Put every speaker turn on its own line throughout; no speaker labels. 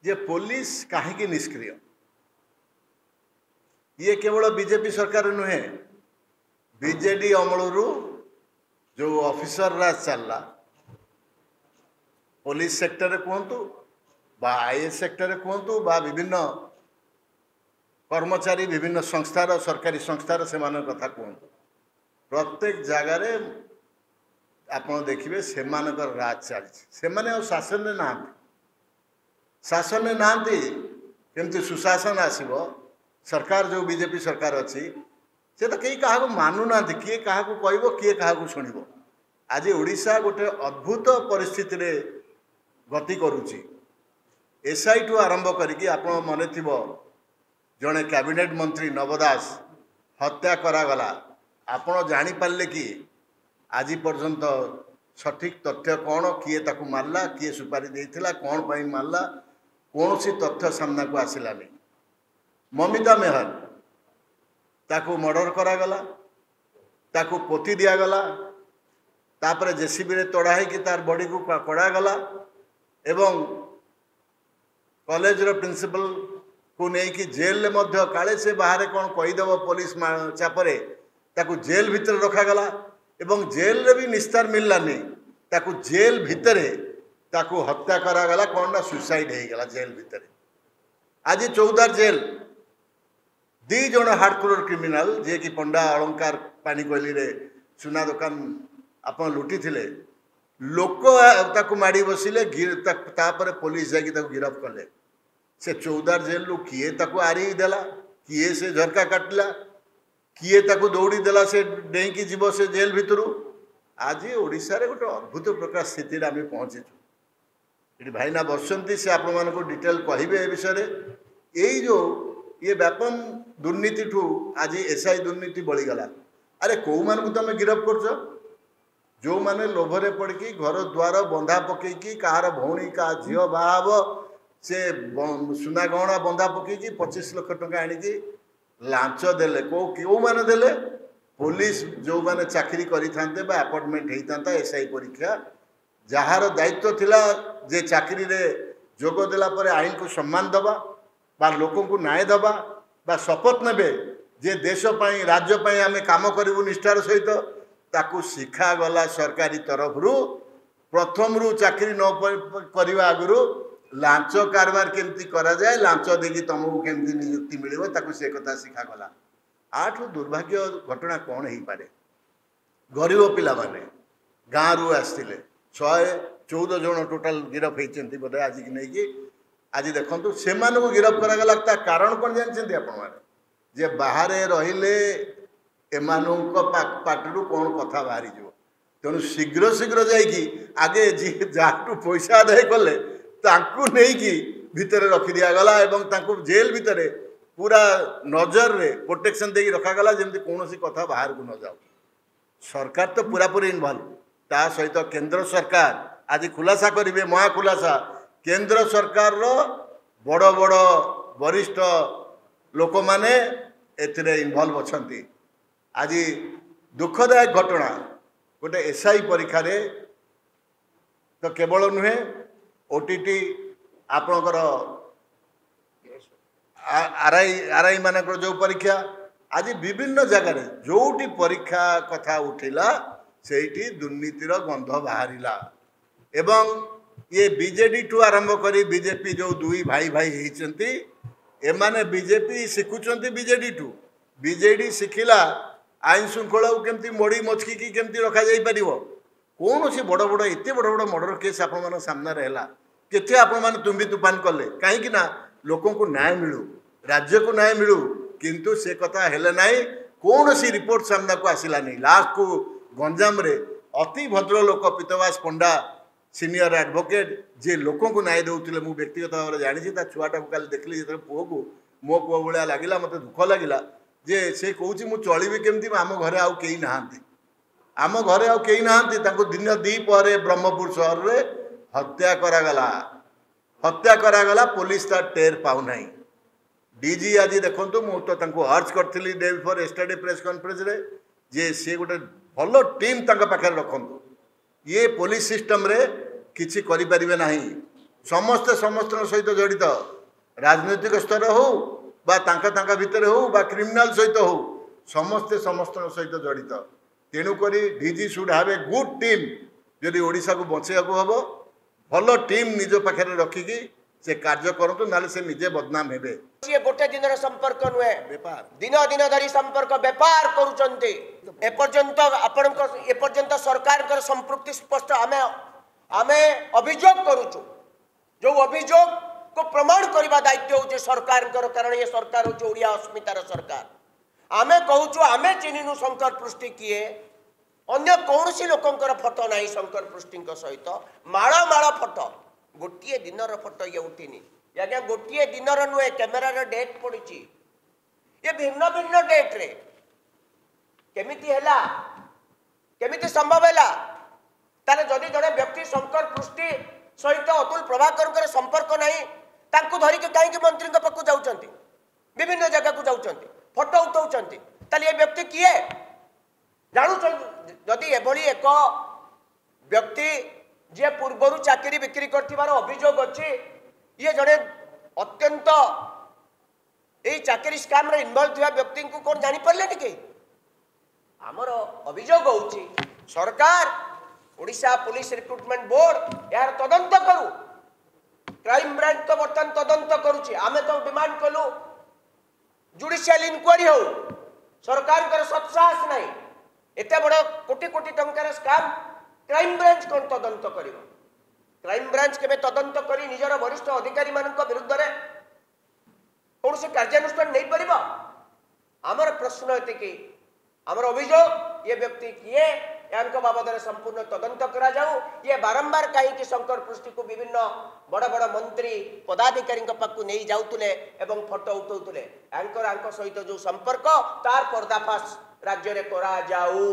जे police कहीं निष्क्रिय ये केवल बीजेपी सरकार नुहे बीजेडी अमलू जो ऑफिसर राज चलला पुलिस सेक्टर कहतु आईएएस सेक्टर कहतु विभिन्न कर्मचारी विभिन्न संस्थार सरकारी संस्थार से कथा कहतु प्रत्येक जगार आप देखिए से राज चली शासन ना शासन ना केमती सुशासन आसब सरकार जो बीजेपी सरकार अच्छी से तो कई क्या मानु ना किए क्या कह किए क्या शुण आज ओडिशा गोटे अद्भुत परिस्थिति रे गति करुच्ची एसआई ठू आरंभ करके आप मन थी जड़े कैबिनेट मंत्री नव दास हत्या करागला आपण जापारे कि आज पर्यंत सठिक तथ्य कौन किए ताकू मारला किए सुपारी देता कौन पर मारला कौन सी तथ्य सामना को आसलानी ममिता मेहर ताकू मर्डर करागला ताकू पोती दिगला तापर जेसीबी रे तोड़ा है कि तार बॉडी को कड़ागला एवं कॉलेज रो प्रिंसिपल को लेकिन जेल मध्य काले से बाहर कौन कहीदेव पुलिस चापरे ताकू जेल भितर रखागला एवं जेल रे भी निस्तार मिललानी ताकू जेल भितरे ताकू हत्या करागला कौन ना सुसाइड हो गला जेल भितर आज चौदार जेल दी जन हार्डकोर क्रिमिनाल जे कि पंडा अलंकार पानीकोइली रे सुना दुकान आप लुटी थे लोक ताकू माड़ी बसिले तापर पुलिस जाकि गिरफ कले से चौदार जेल रु किए ताकू आरी देला किए से झरका काटला किए ताकू दौड़ी देला से डेईकी जीव से जेल भितरू आज ओडिशा रे गोटे अद्भुत प्रकार स्थिति आम पहुँचीचु ये भाईना बसंती से आपण मानको डिटेल कहिबे ए विषय रे यही जो ये व्यापम दुर्नीति ठू आज एसआई दुर्नीति बढ़ीगला अरे कौ मानू तुम गिरफ कर जो माने लोभरे पड़की घर द्वार बंधा पकईकी कहार भौणी का झील बाहब से सुना गहना बंधा पकईकी 25 लाख टंका आनिकी लांच देले कौ माने देले पुलिस जो माने चाकरी करिथांते बा अपॉइंटमेंट होता एसआई परीक्षा जार दायित्व थिला जे चाकरी रे जोग देला परे आईन को सम्मान दबा बा लोक को न्याय दबा बा शपथ नेबे जे देश पाई राज्य पाई आमे काम करिवु निष्ठार सहित ताकू शिखा गला सरकारी तरफ रु प्रथम रु चाकरी न करवा आगु लांच कारबार केमती करा जाए लांच देगी तुमको केमती नियुक्ति मिलिबो ताकू से कथा शिखा गला आठु दुर्भाग्य घटना कौन हो पारे गरीब पिला माने गाँव रु आसते 114 जन टोटाल गिरफ होती बोधे आज की नहीं कि आज देखो से गिरफ करागला कारण कौन जानते आप जे बाहर रहिले एमानों पार्टी कौन कथा बाहरी जो तेणु शीघ्र शीघ्र जाइकी आगे जी जहाँ पैसा आदाय कले नहीं भितर रखी दिगला और जेल भितर पूरा नजर रे प्रोटेक्शन दे रखागला जमी कौन सी कथा बाहर को न जाऊ सरकार तो पूरा पूरी इनवल्व ता सहित केंद्र सरकार आज खुलासा करेंगे महाखुलासा केंद्र सरकार रो बड़ बड़ वरिष्ठ लोक माने एथिरे इनवल्व अछंती आज दुखदायक घटना गोटे एसआई परीक्षा रे तो केवल नुहे ओटीटी आपणकर आरआई मानकर जो परीक्षा आज विभिन्न जगार जोटी परीक्षा कथा उठिला सेठी दुर्नीतिर गंध बाहरिला एवं ये बीजेडी ठू आरंभ करी बीजेपी जो दुई भाई भाई होती एमाने बीजेपी शिखुंट बीजेडी ठू बीजेडी शिखिला आईन श्रृंखला को केमती मोड़ी मचकी की केमती रखा जाई परिवो कौन सी बड़ बड़ एत बड़ बड़ मर्डर केस आपण सामने है केते आपण माने तुम्बी तूफान कले कहीं ना लोक को न्याय मिलू राज्य को न्याय मिलू किंतु से कथा हेले नाई कौन सी रिपोर्ट सामना को आसला नहीं लास्ट को गंजाम रे अति भद्र लोक पीतवास पंडा सीनियर एडवोकेट जे लोक को न्याय देउथिले मु व्यक्तिगत भाव में जानी छुआटा को काली देखली जो पुओ को मो पुओ भाया लगिला मत दुख लगिला जे से कहूँ मु चलिबी केमती आम घरे आउ केही नाहांती आम घरे आउ केही नाहांती ताको दिन दी परे ब्रह्मपुर शहर रे हत्या करागला पुलिस तार टेर पाउ नाही डीजी आज देखो मु तो अर्ज करी day before yesterday press conference रे जे सी गोटे भल टीम पाखे रखु ये पुलिस सिस्टम रे किछि करि परिबे नाही समस्ते समस्त सहित जड़ित राजनैतिक स्तर हो बा तांका भितर हो बा क्रिमिनाल सहित हो समस्ते समस्त सहित जड़ित तेणुक DG should have a good team जदि ओडिशा को बचाइया हम भल टीम निज पाखे रखिकी से कार्य करतु ना से निजे बदनाम हेबे।
ये गोटे दिन संपर्क नुहे दिन दिन धरी संपर्क बेपार करुचंती एपर्यंत सरकार संपृक्ति स्पष्ट आमे आमे अभियोग करुचु जो अभियोग को प्रमाण करने दायित्व होचे सरकार कारण ये सरकार होचे ओडिया अस्मितार सरकार आमे कहूचु आमे चिन्हिनु शंकर पृष्टि किए अन्य कौन सी लोकंकर फोटो नहीं शंकर पृष्टि सहित माळ माळ फोटो गोटे दिन फोटो ये उठिनी आज्ञा गोटे दिन नुहे कैमेरार डेट पड़ी ये भिन्न भिन्न डेट रे केमिति हैला केमिति संभव हैला ताले जदि जड़े व्यक्ति शंकर पृष्टि सहित अतुल प्रभाकर संपर्क नहीं तांकु धरिक कहीं मंत्री पाखु जाउचंती विभिन्न जगह को जाउचंती फोटो उठाउचंती ताले ये व्यक्ति किए जानू जदि एभली एक व्यक्ति जे पूर्वर चाकरी बिक्री कर अभियोग अच्छी ये जड़े अत्यंत यही चाकरी स्काम रे इनवॉल्व थिया व्यक्ति को कौन जानी पारे कि आमर अभियोग होची सरकार ओडिशा पुलिस रिक्रुटमेंट बोर्ड यार तदंत करू क्राइम ब्रांच तो बर्तमान तदंत करुची आमे तो डिमांड कलु जुडिशियल इंक्वारी हो सरकार कर सत्साहस नहीं एते बड़ कोटी कोटी टंकार स्काम क्राइम ब्रांच कौन तदंत कर क्राइम ब्रांच केबे तदंत करी निजर वरिष्ठ अधिकारी मानक विरुद्ध रे कौन से कार्यानुष्ठान नहीं परिबा आमर प्रश्न एते कि आमर अभियोग ये व्यक्ति किए यांक बाबद संपूर्ण तदंत करा जाऊ ये बारंबार कहीं शंकर पृष्टि को विभिन्न बड़ बड़ मंत्री पदाधिकारी पाखु नहीं जाऊले एवं फोटो उठाउले यांकर सहित जो संपर्क तार पर्दाफाश राज्य रे करा जाऊ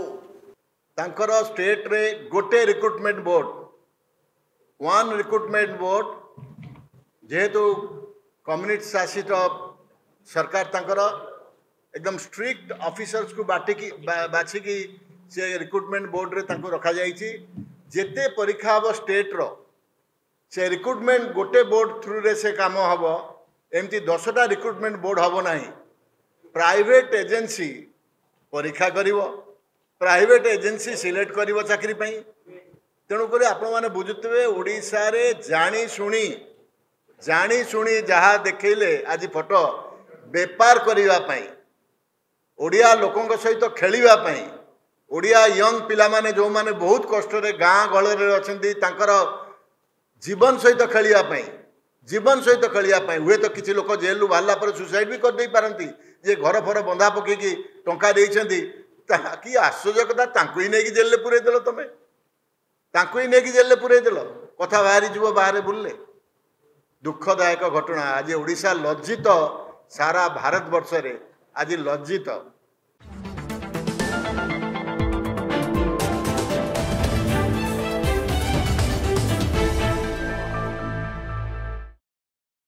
तांकर स्टेट रे गोटे recruitment board one recruitment board जेहेतु कम्युनिटी शासित सरकार तांकर एकदम स्ट्रिक्ट ऑफिसर्स को बाछिकी से रिक्रुटमेंट बोर्ड रे तांको रखा जाइछि जेते परीक्षा हम स्टेट रो से रिक्रुटमेंट गोटे बोर्ड थ्रू रे से काम हम एमती 10टा रिक्रुटमेंट बोर्ड हम नहीं प्राइवेट एजेंसी परीक्षा करिवो प्राइवेट एजेंसी सिलेक्ट करिवो चाकरी पई तेणुक आपण मैंने बुझुवे ओडिशा रे जानी शुणी जहाँ देखले आज फोटो बेपार करिवा पई ओडिया लोकंक सहित खेलिवा पई ओडिया यंग पिला माने जो माने बहुत कष्ट रे गाँ गहल अच्छी जीवन सहित खेलिया हुए तो किसी लोक जेलू बाहर पर सुसाइड भी कर दे पारती जे घर फर बंधा पकईकि टंका देइछंती कि आश्चर्य कथा ही नहीं जेल पूरे देल तुम तांको ही नहीं जेल पूरे देल कथा बाहरी जीव बाहर बुलले दुखदायक घटना आज ओडिशा लज्जित सारा भारत वर्ष रे आज लज्जित।